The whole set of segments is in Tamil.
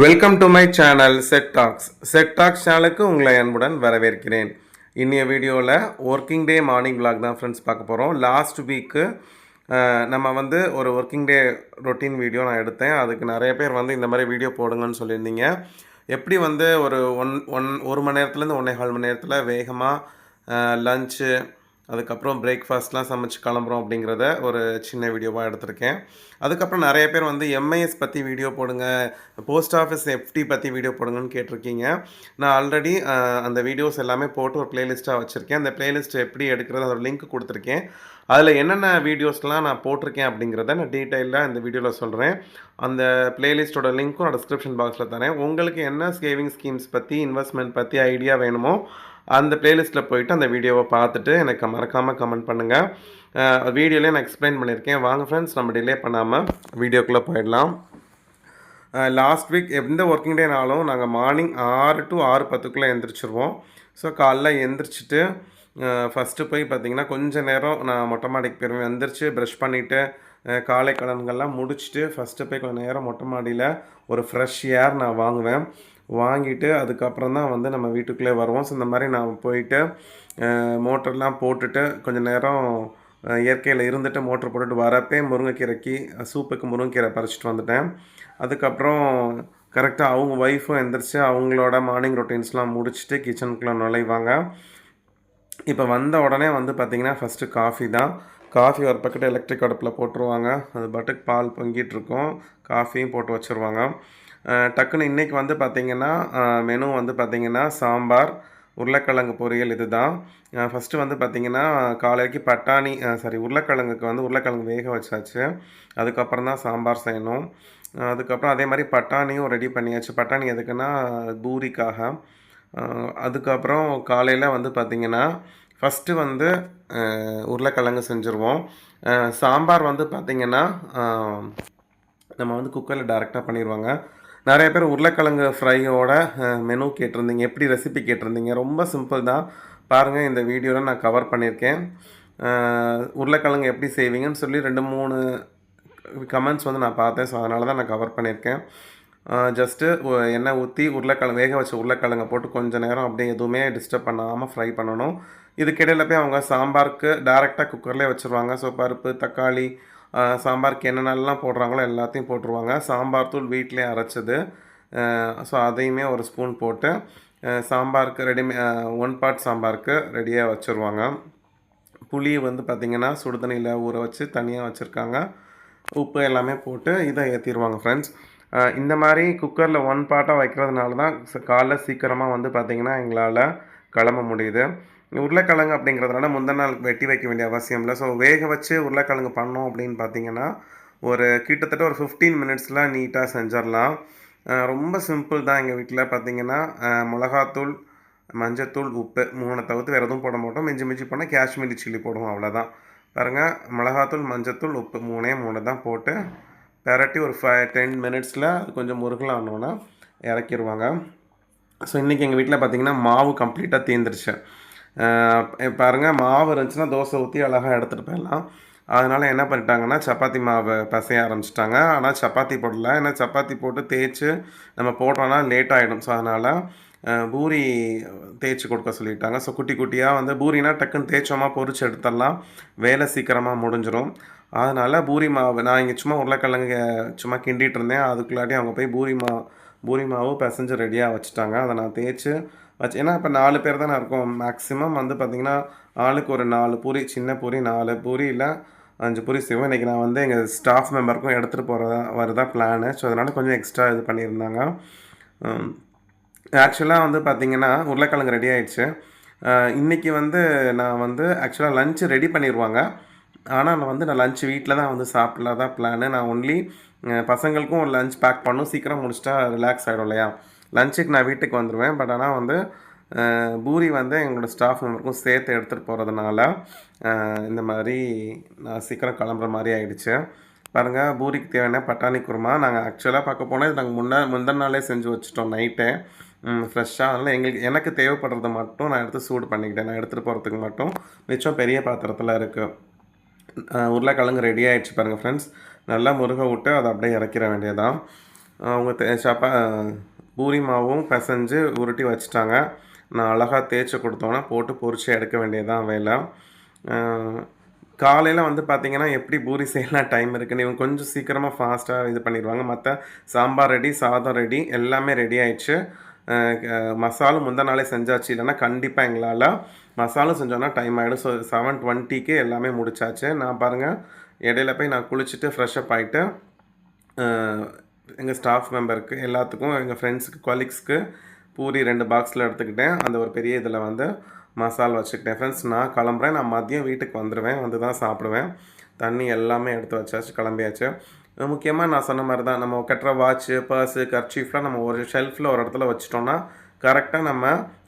Welcome to my channel set tax சேனலுக்கு உங்களை அன்புடன் வரவேற்கிறேன். இன்னைய வீடியோவில் ஒர்க்கிங் டே மார்னிங் vlog தான் ஃப்ரெண்ட்ஸ் பார்க்க போகிறோம். லாஸ்ட் வீக்கு நம்ம வந்து ஒரு ஒர்க்கிங் டே ரொட்டீன் வீடியோ நான் எடுத்தேன். அதுக்கு நிறைய பேர் வந்து இந்த மாதிரி வீடியோ போடுங்கன்னு சொல்லியிருந்தீங்க. எப்படி வந்து ஒரு மணி நேரத்துலேருந்து 1.25 மணி நேரத்தில் வேகமாக லஞ்சு அதுக்கப்புறம் பிரேக்ஃபாஸ்ட்லாம் சமைச்சு கிளம்புறோம் அப்படிங்கிறத ஒரு சின்ன வீடியோவாக எடுத்திருக்கேன். அதுக்கப்புறம் நிறைய பேர் வந்து எம்ஐஎஸ் பற்றி வீடியோ போடுங்க, போஸ்ட் ஆஃபீஸ் எஃப்டி பற்றி வீடியோ போடுங்கன்னு கேட்டிருக்கீங்க. நான் ஆல்ரெடி அந்த வீடியோஸ் எல்லாமே போட்டு ஒரு ப்ளேலிஸ்ட்டாக வச்சுருக்கேன். அந்த ப்ளேலிஸ்ட் எப்படி எடுக்கிறது அதோட லிங்க் கொடுத்துருக்கேன். அதில் என்னென்ன வீடியோஸ்லாம் நான் போட்டிருக்கேன் அப்படிங்கிறத நான் டீட்டெயிலாக இந்த வீடியோவில் சொல்கிறேன். அந்த ப்ளேலிஸ்ட்டோட லிங்க்கும் நான் டிஸ்கிரிப்ஷன் பாக்ஸில் தரேன். உங்களுக்கு என்ன சேவிங் ஸ்கீம்ஸ் பற்றி இன்வெஸ்ட்மெண்ட் பற்றி ஐடியா வேணுமோ அந்த ப்ளேலிஸ்ட்டில் போயிட்டு அந்த வீடியோவை பார்த்துட்டு எனக்கு மறக்காமல் கமெண்ட் பண்ணுங்கள். வீடியோலேயே நான் எக்ஸ்பிளைன் பண்ணியிருக்கேன். வாங்க ஃப்ரெண்ட்ஸ், நம்ம டிலே பண்ணாமல் வீடியோக்குள்ளே போயிடலாம். லாஸ்ட் வீக் எந்த ஒர்க்கிங் டேனாலும் நாங்கள் மார்னிங் 6 to 6:10 எழுந்திரிச்சிருவோம். ஸோ காலைல எழுந்திரிச்சிட்டு ஃபஸ்ட்டு போய் பார்த்திங்கன்னா கொஞ்சம் நேரம் நான் மொட்டை மாடிக்கு போயிடுவேன். எழுந்திரிச்சு ப்ரஷ் பண்ணிவிட்டு காலை கடன்கள்லாம் முடிச்சுட்டு ஃபஸ்ட்டு போய் கொஞ்சம் நேரம் மொட்டை மாடியில் ஒரு ஃப்ரெஷ் ஏர் நான் வாங்கிட்டு அதுக்கப்புறம் தான் வந்து நம்ம வீட்டுக்குள்ளே வருவோம். ஸோ இந்த மாதிரி நான் போயிட்டு மோட்டர்லாம் போட்டுட்டு கொஞ்சம் நேரம் இயற்கையில் இருந்துட்டு மோட்டர் போட்டுட்டு வரப்பே முருங்கைக்கீரைக்கு சூப்புக்கு முருங்கைக்கீரை பறிச்சிட்டு வந்துட்டேன். அதுக்கப்புறம் கரெக்டாக அவங்க ஒய்ஃபும் எந்திரிச்சு அவங்களோட மார்னிங் ரொட்டீன்ஸ்லாம் முடிச்சுட்டு கிச்சனுக்குள்ளே நுழைவாங்க. இப்போ வந்த உடனே வந்து பார்த்திங்கன்னா ஃபஸ்ட்டு காஃபி தான். காஃபி ஒரு பக்கெட்டு எலக்ட்ரிக் அடுப்பில் போட்டுருவாங்க. அது பாட்டுக்கு பால் பொங்கிட்டுருக்கோம், காஃபியும் போட்டு வச்சுருவாங்க. டக்குன்னு இன்றைக்கி வந்து பார்த்திங்கன்னா மெனு வந்து பார்த்திங்கன்னா சாம்பார், உருளைக்கிழங்கு பொரியல் இது தான். ஃபஸ்ட்டு வந்து பார்த்திங்கன்னா காலைக்கு உருளைக்கிழங்குக்கு வந்து உருளைக்கிழங்கு வேக வச்சாச்சு. அதுக்கப்புறம் தான் சாம்பார் செய்யணும். அதுக்கப்புறம் அதே மாதிரி பட்டாணியும் ரெடி பண்ணியாச்சு. பட்டாணி எதுக்குன்னா பூரிக்காக. அதுக்கப்புறம் காலையில் வந்து பார்த்திங்கன்னா ஃபஸ்ட்டு வந்து உருளைக்கிழங்கு செஞ்சுருவோம். சாம்பார் வந்து பார்த்திங்கன்னா நம்ம வந்து குக்கரில் டைரெக்டாக பண்ணிடுவாங்க. நிறைய பேர் உருளைக்கிழங்கு ஃப்ரையோட மெனு கேட்டிருந்தீங்க, எப்படி ரெசிபி கேட்டிருந்தீங்க. ரொம்ப சிம்பிள் தான், பாருங்கள் இந்த வீடியோவில் நான் கவர் பண்ணியிருக்கேன். உருளைக்கிழங்கு எப்படி செய்வீங்கன்னு சொல்லி 2-3 கமெண்ட்ஸ் வந்து நான் பார்த்தேன். ஸோ அதனால தான் நான் கவர் பண்ணியிருக்கேன். ஜஸ்ட்டு எண்ணெய் ஊற்றி வேக வச்ச உருளைக்கிழங்கை போட்டு கொஞ்சம் நேரம் அப்படியே எதுவுமே டிஸ்டர்ப் பண்ணாமல் ஃப்ரை பண்ணணும். இதுக்கிடையில் போய் அவங்க சாம்பாருக்கு டைரெக்டாக குக்கர்லேயே வச்சுருவாங்க. ஸோ பருப்பு, தக்காளி, சாம்பாருக்கு என்னென்னலாம் போடுறாங்களோ எல்லாத்தையும் போட்டுருவாங்க. சாம்பார் தூள் வீட்டிலே அரைச்சது. ஸோ அதையுமே ஒரு ஸ்பூன் போட்டு சாம்பாருக்கு 1 part சாம்பாருக்கு ரெடியாக வச்சுருவாங்க. புளி வந்து பார்த்திங்கன்னா சுடுதண்ணியில் ஊற வச்சு தனியாக வச்சுருக்காங்க. உப்பு எல்லாமே போட்டு இதை ஏற்றிடுவாங்க ஃப்ரெண்ட்ஸ். இந்த மாதிரி குக்கரில் 1 part வைக்கிறதுனால தான் காலைல சீக்கிரமாக வந்து பார்த்திங்கன்னா எங்களால் கிளம்ப முடியுது. உருளைக்கிழங்கு அப்படிங்கிறதுனால முந்தின நாள் வெட்டி வைக்க வேண்டிய அவசியம் இல்லை. ஸோ வேக வச்சு உருளைக்கிழங்கு பண்ணோம் அப்படின்னு பார்த்திங்கன்னா கிட்டத்தட்ட ஒரு 15 minutesல நீட்டாக செஞ்சிடலாம். ரொம்ப சிம்பிள் தான். எங்கள் வீட்டில் பார்த்திங்கன்னா மிளகாத்தூள், மஞ்சத்தூள், உப்பு 3 தவிர்த்து வேறு எதுவும் போட மாட்டோம். மிஞ்சி போனால் காஷ்மீரி சில்லி போடுவோம், அவ்வளோதான். பாருங்கள், மிளகாத்தூள், மஞ்சத்தூள், உப்பு 3 தான் போட்டு பெரட்டி ஒரு 10 minutesல அது கொஞ்சம் முருகலானோன்னா இறக்கிடுவாங்க. ஸோ இன்றைக்கி எங்கள் வீட்டில் பார்த்திங்கன்னா மாவு கம்ப்ளீட்டாக தீர்ந்துருச்சு. பாருங்கள், மாவு இருந்துச்சுன்னா தோசை ஊற்றி அழகாக எடுத்துகிட்டு போயிடலாம். அதனால் என்ன பண்ணிட்டாங்கன்னா சப்பாத்தி மாவு பசைய ஆரம்பிச்சிட்டாங்க. ஆனால் சப்பாத்தி போடல, ஏன்னா சப்பாத்தி போட்டு தேய்ச்சி நம்ம போடுறோன்னா லேட் ஆகிடும். ஸோ அதனால் பூரி தேய்ச்சி கொடுக்க சொல்லிட்டாங்க. ஸோ குட்டி குட்டியாக வந்து பூரினா டக்குன்னு தேய்ச்சோமா பொரிச்சு எடுத்துடலாம், வேலை சீக்கிரமாக முடிஞ்சிடும். அதனால் பூரி மாவு நான் இங்கே சும்மா உருளைக்கிழங்கு சும்மா கிண்டிகிட்டு இருந்தேன். அதுக்குள்ளாட்டி அவங்க போய் பூரி மாவு பிசைஞ்சு ரெடியாக வச்சுட்டாங்க. அதை நான் தேய்ச்சி வச்சு, ஏன்னா இப்போ 4 பேர் தானே இருக்கோம். மேக்ஸிமம் வந்து பார்த்திங்கன்னா ஆளுக்கு ஒரு 4 பூரி, சின்ன பூரி 4 பூரி இல்லை 5 பூரி செய்வோம். இன்றைக்கி நான் வந்து எங்கள் ஸ்டாஃப் மெம்பருக்கும் எடுத்துகிட்டு வரதான் பிளானு. ஸோ அதனால் கொஞ்சம் எக்ஸ்ட்ரா இது பண்ணியிருந்தாங்க. ஆக்சுவலாக வந்து பார்த்திங்கன்னா உருளைக்கிழங்கு ரெடி ஆகிடுச்சு. இன்றைக்கி வந்து நான் வந்து ஆக்சுவலாக லஞ்சு ரெடி பண்ணிடுவாங்க. ஆனால் நான் லஞ்ச் வீட்டில் தான் வந்து சாப்பிடலாம் தான் பிளானு. நான் ஒன்லி பசங்களுக்கும் ஒரு லஞ்ச் பேக் பண்ணணும், சீக்கிரம் முடிச்சிட்டா ரிலாக்ஸ் ஆகிடும் இல்லையா. லஞ்சுக்கு நான் வீட்டுக்கு வந்துடுவேன். பட் ஆனால் வந்து பூரி வந்து எங்களோட ஸ்டாஃப் மெம்பருக்கும் சேர்த்து எடுத்துகிட்டு போகிறதுனால இந்த மாதிரி நான் சீக்கிரம் கிளம்புற மாதிரி ஆகிடுச்சு. பாருங்கள், பூரிக்கு தேவையான பட்டாணி குருமா நாங்கள் ஆக்சுவலாக பார்க்க போனால் இது நாங்கள் முந்தின நாளே செஞ்சு வச்சுட்டோம் நைட்டே ஃப்ரெஷ்ஷாக. அதனால் எனக்கு தேவைப்படுறது மட்டும் நான் எடுத்து சூடு பண்ணிக்கிட்டேன். நான் எடுத்துகிட்டு போகிறதுக்கு மட்டும் மிச்சம் பெரிய பாத்திரத்தில் இருக்குது. உருளைக்கிழங்கு ரெடி ஆகிடுச்சு பாருங்கள் ஃப்ரெண்ட்ஸ். நல்லா முருக விட்டு அதை அப்படியே இறக்கிற வேண்டியதான். அவங்க பூரி மாவும் பிசைஞ்சு உருட்டி வச்சுட்டாங்க. நான் அழகாக தேய்ச்சி கொடுத்தோன்னே போட்டு பொரிச்சு எடுக்க வேண்டியது தான் வேலை. காலையில் வந்து பார்த்திங்கன்னா எப்படி பூரி செய்யலாம் டைம் இருக்குன்னு இவங்க கொஞ்சம் சீக்கிரமாக ஃபாஸ்ட்டாக இது பண்ணிடுவாங்க. மற்ற சாம்பார் ரெடி, சாதம் ரெடி, எல்லாமே ரெடி ஆயிடுச்சு. மசாலும் முந்தின நாளே செஞ்சாச்சு. இல்லைன்னா கண்டிப்பாக எங்களால் மசாலும் செஞ்சோன்னா டைம் ஆகிடும். ஸோ 7:20க்கு எல்லாமே முடிச்சாச்சு. நான் பாருங்கள் இடையில போய் நான் குளிச்சுட்டு ஃப்ரெஷ்அப் ஆகிட்டு எங்கள் ஸ்டாஃப் மெம்பருக்கு எல்லாத்துக்கும் எங்கள் ஃப்ரெண்ட்ஸுக்கு கொலீக்ஸ்க்கு பூரி 2 பாக்ஸில் எடுத்துக்கிட்டேன். அந்த ஒரு பெரிய இதில் வந்து மசாலா வச்சுக்கிட்டேன். ஃப்ரெண்ட்ஸ் நான் கிளம்புறேன். நான் மதியம் வீட்டுக்கு வந்துடுவேன். வந்து தான் சாப்பிடுவேன். தண்ணி எல்லாமே எடுத்து வச்சாச்சு, கிளம்பியாச்சு. முக்கியமாக நான் சொன்ன மாதிரி தான், நம்ம கட்டுற வாட்ச்சு, பர்ஸு, கர்ச்சீஃப்லாம் நம்ம ஒரு ஷெல்ஃபில் ஒரு இடத்துல வச்சிட்டோன்னா கரெக்டாக நம்ம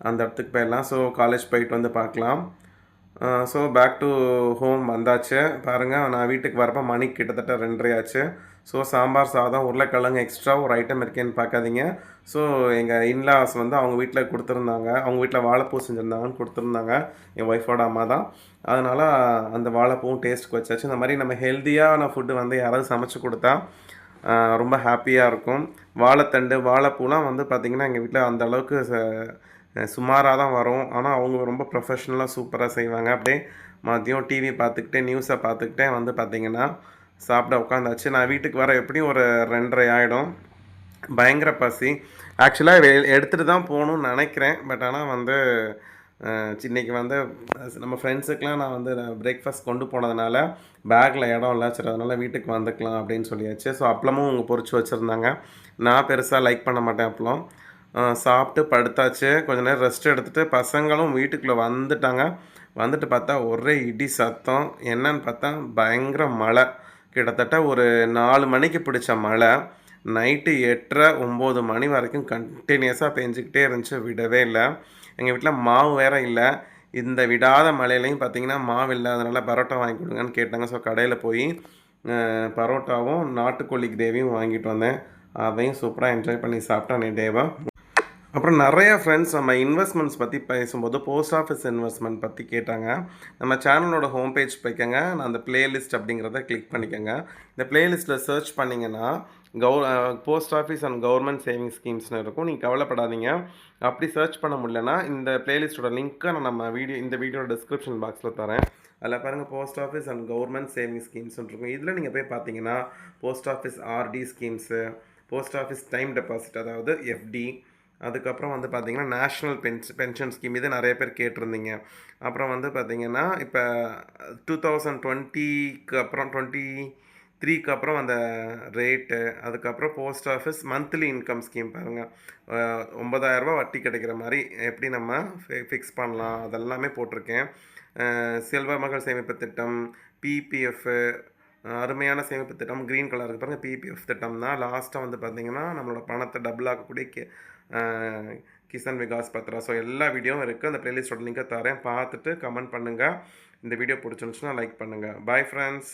அந்த இடத்துக்கு போயிடலாம். ஸோ காலேஜ் போயிட்டு வந்து பார்க்கலாம். ஸோ பேக் டு ஹோம் வந்தாச்சு. பாருங்கள் நான் வீட்டுக்கு வரப்போ மணி கிட்டத்தட்ட 2:30 ஆச்சு. ஸோ சாம்பார் சாதம், உருளைக்கிழங்கு எக்ஸ்ட்ரா ஒரு ஐட்டம் இருக்கேன்னு பார்க்காதீங்க. ஸோ எங்கள் இன்லாஸ் வந்து அவங்க வீட்டில் கொடுத்துருந்தாங்க. அவங்க வீட்டில் வாழைப்பூ செஞ்சுருந்தாங்கன்னு கொடுத்துருந்தாங்க. என் ஒய்ஃபோட அம்மா தான். அதனால் அந்த வாழைப்பூவும் டேஸ்ட்டுக்கு வச்சாச்சு. இந்த மாதிரி நம்ம ஹெல்த்தியான ஃபுட்டு வந்து யாராவது சமைச்சு கொடுத்தா ரொம்ப ஹாப்பியாக இருக்கும். வாழைத்தண்டு, வாழைப்பூலாம் வந்து பார்த்திங்கன்னா எங்கள் வீட்டில் அந்த அளவுக்கு சுமாராக தான் வரும். ஆனால் அவங்க ரொம்ப ப்ரொஃபஷ்னலாக சூப்பராக செய்வாங்க. அப்படியே மதியம் டிவி பார்த்துக்கிட்டே நியூஸை பார்த்துக்கிட்டே வந்து பார்த்திங்கன்னா சாப்பிட உட்காந்தாச்சு. நான் வீட்டுக்கு வர எப்படியும் ஒரு 2:30 ஆகிடும். பயங்கர பசி. ஆக்சுவலாக எடுத்துகிட்டு தான் போகணுன்னு நினைக்கிறேன். பட் ஆனால் வந்து இன்றைக்கி வந்து நம்ம ஃப்ரெண்ட்ஸுக்கெலாம் நான் வந்து பிரேக்ஃபாஸ்ட் கொண்டு போனதுனால பேக்கில் இடம் இல்லை. சரி அதனால் வீட்டுக்கு வந்துக்கலாம் அப்படின்னு சொல்லியாச்சு. ஸோ அப்பளமும் அவங்க பொரிச்சு வச்சுருந்தாங்க. நான் பெருசாக லைக் பண்ண மாட்டேன் அப்பளம். சாப்பிட்டு படுத்தாச்சு. கொஞ்சம் நேரம் ரெஸ்ட் எடுத்துகிட்டு பசங்களும் வீட்டுக்குள்ளே வந்துட்டாங்க. வந்துட்டு பார்த்தா ஒரே இடி சத்தம். என்னன்னு பார்த்தா பயங்கர மழை. கிட்டத்தட்ட ஒரு 4 மணிக்கு பிடிச்ச மழை நைட்டு 8:30 9 மணி வரைக்கும் கண்டினியூஸாக பெஞ்சிக்கிட்டே இருந்துச்சு, விடவே இல்லை. எங்கள் வீட்டில் மாவு வேறு இல்லை. இந்த விடாத மழையிலையும் பார்த்திங்கன்னா மாவு இல்லை. அதனால் பரோட்டா வாங்கி கொடுங்கன்னு கேட்டாங்க. ஸோ கடையில் போய் பரோட்டாவும் நாட்டுக்கோழி கிரேவியும் வாங்கிட்டு வந்தேன். அதையும் சூப்பராக என்ஜாய் பண்ணி சாப்பிட்டேன் டேவா. அப்புறம் நிறையா ஃப்ரெண்ட்ஸ் நம்ம இன்வெஸ்ட்மெண்ட்ஸ் பற்றி பேசும்போது போஸ்ட் ஆஃபீஸ் இன்வெஸ்ட்மெண்ட் பற்றி கேட்டாங்க. நம்ம சேனலோட ஹோம் பேஜ் போய்க்கங்க. நான் அந்த பிளேலிஸ்ட் அப்படிங்கிறத கிளிக் பண்ணிக்கோங்க. இந்த பிளேலிஸ்ட்டில் சர்ச் பண்ணிங்கன்னா post office and government saving ஸ்கீம்ஸ்னு இருக்கும். நீங்கள் கவலைப்படாதீங்க. அப்படி சர்ச் பண்ண முடியலன்னா இந்த பிளேலிஸ்ட்டோட லிங்க்கை நான் நம்ம இந்த வீடியோட டிஸ்கிரிப்ஷன் பாக்ஸில் தரேன். அதில் பாருங்கள் post office and government saving ஸ்கீம்ஸ்னு இருக்கும். இதில் நீங்கள் போய் பார்த்தீங்கன்னா post office RD schemes, post office time deposit அதாவது எஃப்டி, அதுக்கப்புறம் வந்து பார்த்திங்கன்னா நேஷ்னல் பென்ஷன் ஸ்கீம், இது நிறைய பேர் கேட்டிருந்தீங்க. அப்புறம் வந்து பார்த்திங்கன்னா இப்போ 2020க்கு அப்புறம் 23க்கு அப்புறம் அந்த ரேட்டு, அதுக்கப்புறம் post office monthly income scheme பாருங்கள், 9,000 ரூபா வட்டி கிடைக்கிற மாதிரி எப்படி நம்ம ஃபிக்ஸ் பண்ணலாம் அதெல்லாமே போட்டிருக்கேன். செல்வ மகள் சேமிப்பு திட்டம், பிபிஎஃப், அருமையான சேமிப்பு திட்டம், க்ரீன் கலருக்கு பாருங்கள் பிபிஎஃப் திட்டம் தான். லாஸ்ட்டாக வந்து பார்த்திங்கன்னா நம்மளோட பணத்தை டபுள் ஆக்கக்கூடிய கிசான் விகாஸ் பத்ரா. ஸோ எல்லா வீடியோவும் இருக்குது. அந்த ப்ளேலிஸ்ட்டோட லிங்கை தரேன், பார்த்துட்டு கமெண்ட் பண்ணுங்கள். இந்த வீடியோ பிடிச்சிருந்துச்சுன்னா லைக் பண்ணுங்கள். Bye friends.